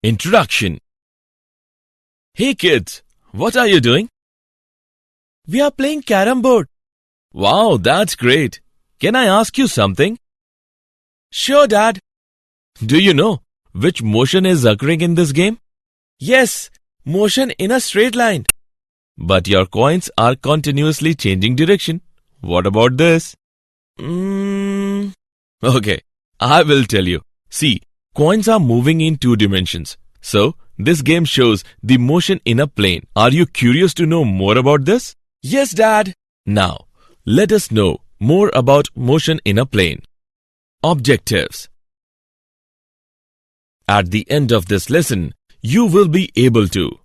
Introduction. Hey kids, what are you doing? We are playing carom board. Wow, that's great. Can I ask you something? Sure, Dad. Do you know which motion is occurring in this game? Yes, motion in a straight line. But your coins are continuously changing direction. What about this? Okay, I will tell you. See, coins are moving in 2 dimensions. So, this game shows the motion in a plane. Are you curious to know more about this? Yes, Dad. Now, let us know more about motion in a plane. Objectives. At the end of this lesson, you will be able to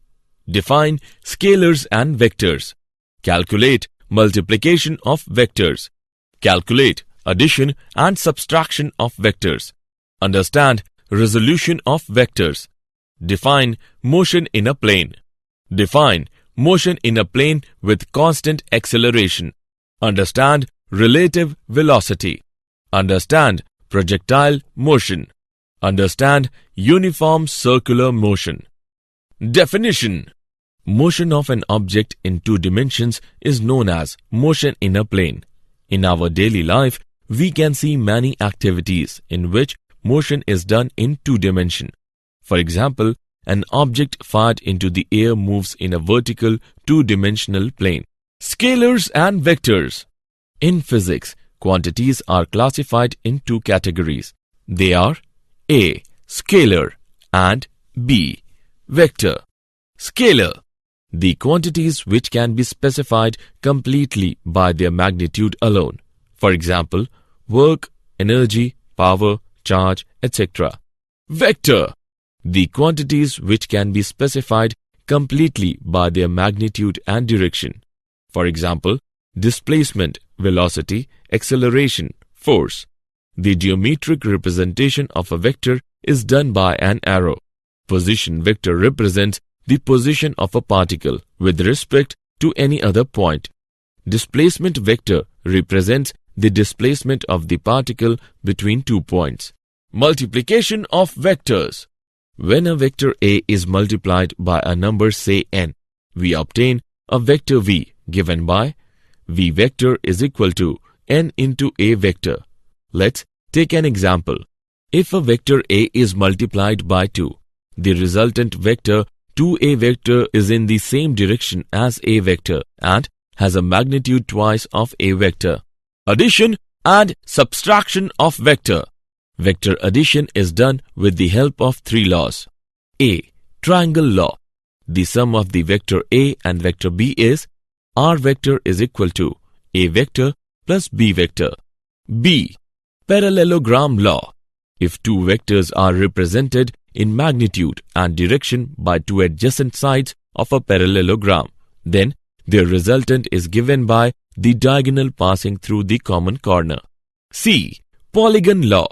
define scalars and vectors, calculate multiplication of vectors, calculate addition and subtraction of vectors, understand resolution of vectors, define motion in a plane, define motion in a plane with constant acceleration, understand relative velocity, understand projectile motion, understand uniform circular motion. Definition. Motion of an object in 2 dimensions is known as motion in a plane. In our daily life, we can see many activities in which motion is done in 2 dimensions. For example, an object fired into the air moves in a vertical 2-dimensional plane. Scalars and vectors. In physics, quantities are classified in 2 categories. They are A. Scalar and B. Vector. Scalar. The quantities which can be specified completely by their magnitude alone. For example, work, energy, power, charge, etc. Vector. The quantities which can be specified completely by their magnitude and direction. For example, displacement, velocity, acceleration, force. The geometric representation of a vector is done by an arrow. Position vector represents the position of a particle with respect to any other point. Displacement vector represents the displacement of the particle between 2 points. Multiplication of vectors. When a vector A is multiplied by a number say n, we obtain a vector V given by V vector is equal to n into A vector. Let's take an example. If a vector A is multiplied by 2, the resultant vector 2A vector is in the same direction as A vector and has a magnitude twice of A vector. Addition and subtraction of vector. Vector addition is done with the help of 3 laws. A. Triangle law. The sum of the vector A and vector B is R vector is equal to A vector plus B vector. B. Parallelogram law. If 2 vectors are represented in magnitude and direction by 2 adjacent sides of a parallelogram, then their resultant is given by the diagonal passing through the common corner. C. Polygon law.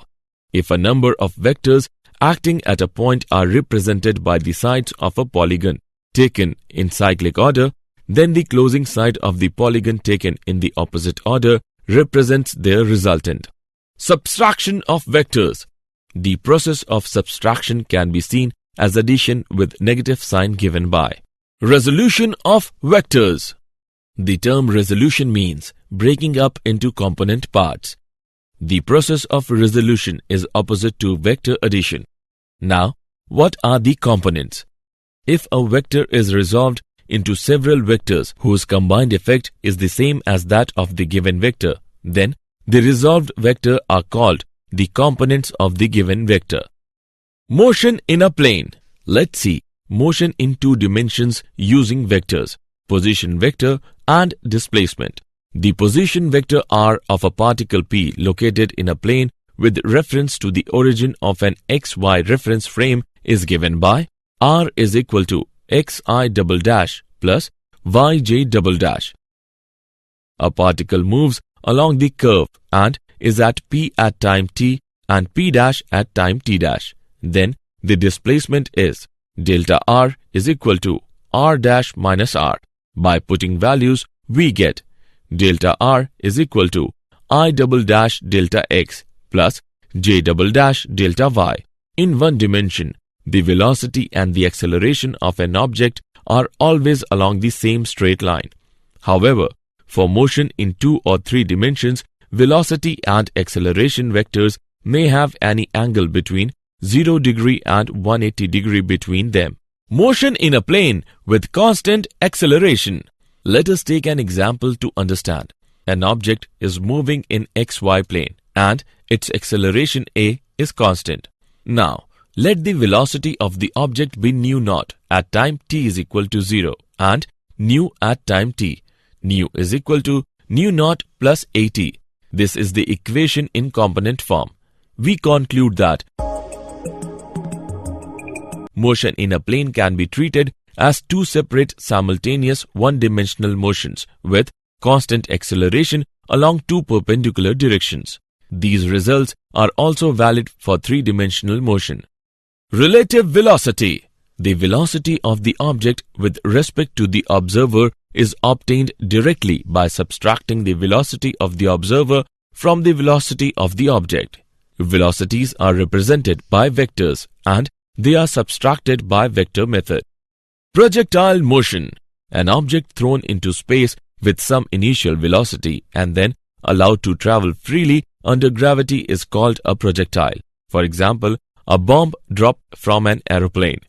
If a number of vectors acting at a point are represented by the sides of a polygon taken in cyclic order, then the closing side of the polygon taken in the opposite order represents their resultant. Subtraction of vectors. The process of subtraction can be seen as addition with negative sign given by. Resolution of vectors. The term resolution means breaking up into component parts. The process of resolution is opposite to vector addition. Now, what are the components? If a vector is resolved into several vectors whose combined effect is the same as that of the given vector, then the resolved vector are called the components of the given vector. Motion in a plane. Let's see motion in 2 dimensions using vectors, position vector and displacement. The position vector R of a particle P located in a plane with reference to the origin of an XY reference frame is given by R is equal to XI double dash plus YJ double dash. A particle moves along the curve and is at P at time t and P dash at time t dash. Then the displacement is delta R is equal to R dash minus R. By putting values, we get delta R is equal to I double dash delta X plus J double dash delta Y. In 1 dimension, The velocity and the acceleration of an object are always along the same straight line. However, for motion in 2 or 3 dimensions, velocity and acceleration vectors may have any angle between 0 degree and 180 degree between them. Motion in a plane with constant acceleration. Let us take an example to understand. An object is moving in xy plane and its acceleration a is constant. Now, let the velocity of the object be nu naught at time t is equal to 0 and nu at time t. Nu is equal to nu naught plus at. This is the equation in component form. We conclude that motion in a plane can be treated as 2 separate simultaneous one-dimensional motions with constant acceleration along 2 perpendicular directions. These results are also valid for 3-dimensional motion. Relative velocity. The velocity of the object with respect to the observer is obtained directly by subtracting the velocity of the observer from the velocity of the object. Velocities are represented by vectors and they are subtracted by vector method. Projectile motion. An object thrown into space with some initial velocity and then allowed to travel freely under gravity is called a projectile. For example, a bomb dropped from an aeroplane.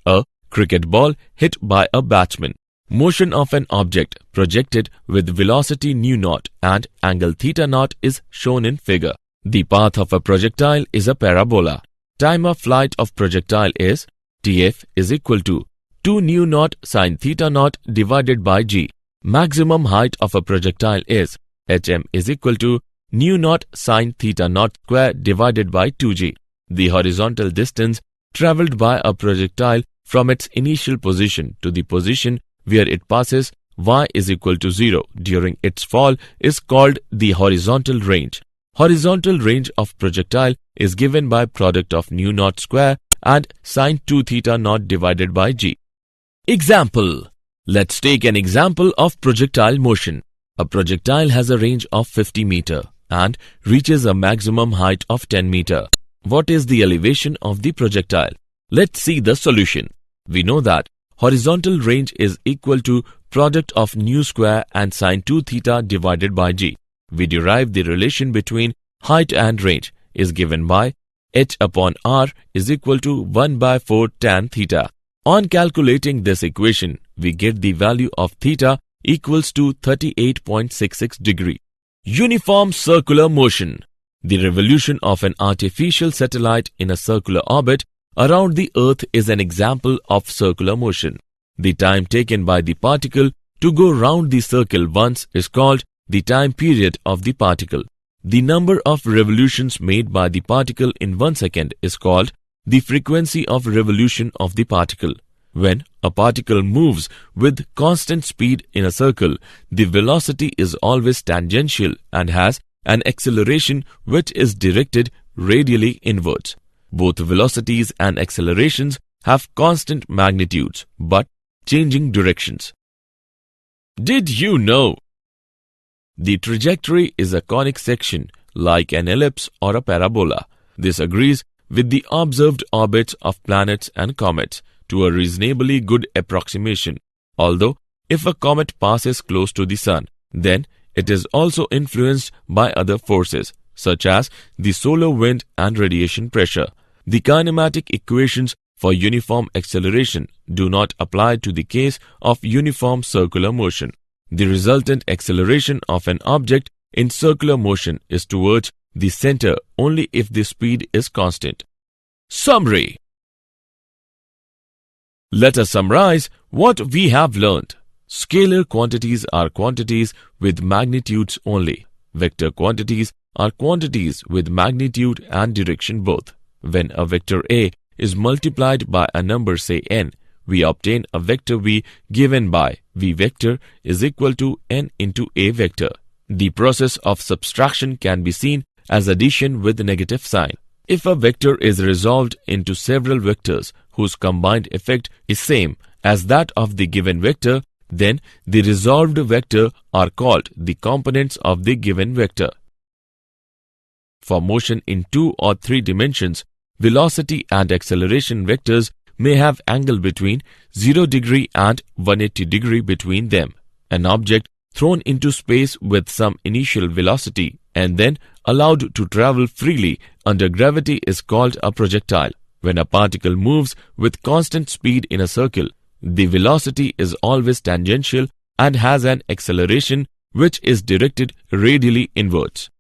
A cricket ball hit by a batsman. Motion of an object projected with velocity nu naught and angle theta naught is shown in figure. The path of a projectile is a parabola. Time of flight of projectile is Tf is equal to 2 nu naught sin theta naught divided by g. Maximum height of a projectile is Hm is equal to nu naught sin theta naught square divided by 2g. The horizontal distance travelled by a projectile from its initial position to the position where it passes y is equal to 0 during its fall is called the horizontal range. Horizontal range of projectile is given by product of nu naught square and sin 2 theta naught divided by g. Example. Let's take an example of projectile motion. A projectile has a range of 50 meter and reaches a maximum height of 10 meter. What is the elevation of the projectile? Let's see the solution. We know that horizontal range is equal to product of nu square and sin 2 theta divided by g. We derive the relation between height and range is given by h upon r is equal to 1 by 4 tan theta. On calculating this equation, we get the value of theta equals to 38.66 degree. Uniform circular motion. The revolution of an artificial satellite in a circular orbit around the Earth is an example of circular motion. The time taken by the particle to go round the circle once is called the time period of the particle. The number of revolutions made by the particle in 1 second is called the frequency of revolution of the particle. When a particle moves with constant speed in a circle, the velocity is always tangential and has an acceleration which is directed radially inwards. Both velocities and accelerations have constant magnitudes but changing directions. Did you know? The trajectory is a conic section like an ellipse or a parabola. This agrees with the observed orbits of planets and comets to a reasonably good approximation. Although, if a comet passes close to the Sun, then it is also influenced by other forces such as the solar wind and radiation pressure. The kinematic equations for uniform acceleration do not apply to the case of uniform circular motion. The resultant acceleration of an object in circular motion is towards the center only if the speed is constant. Summary. Let us summarize what we have learnt. Scalar quantities are quantities with magnitudes only. Vector quantities are quantities with magnitude and direction both. When a vector A is multiplied by a number say n, we obtain a vector v given by v vector is equal to n into a vector. The process of subtraction can be seen as addition with negative sign. If a vector is resolved into several vectors whose combined effect is same as that of the given vector, then the resolved vector are called the components of the given vector. For motion in 2 or 3 dimensions, velocity and acceleration vectors may have angle between 0 degree and 180 degree between them. An object thrown into space with some initial velocity and then allowed to travel freely under gravity is called a projectile. When a particle moves with constant speed in a circle, the velocity is always tangential and has an acceleration which is directed radially inwards.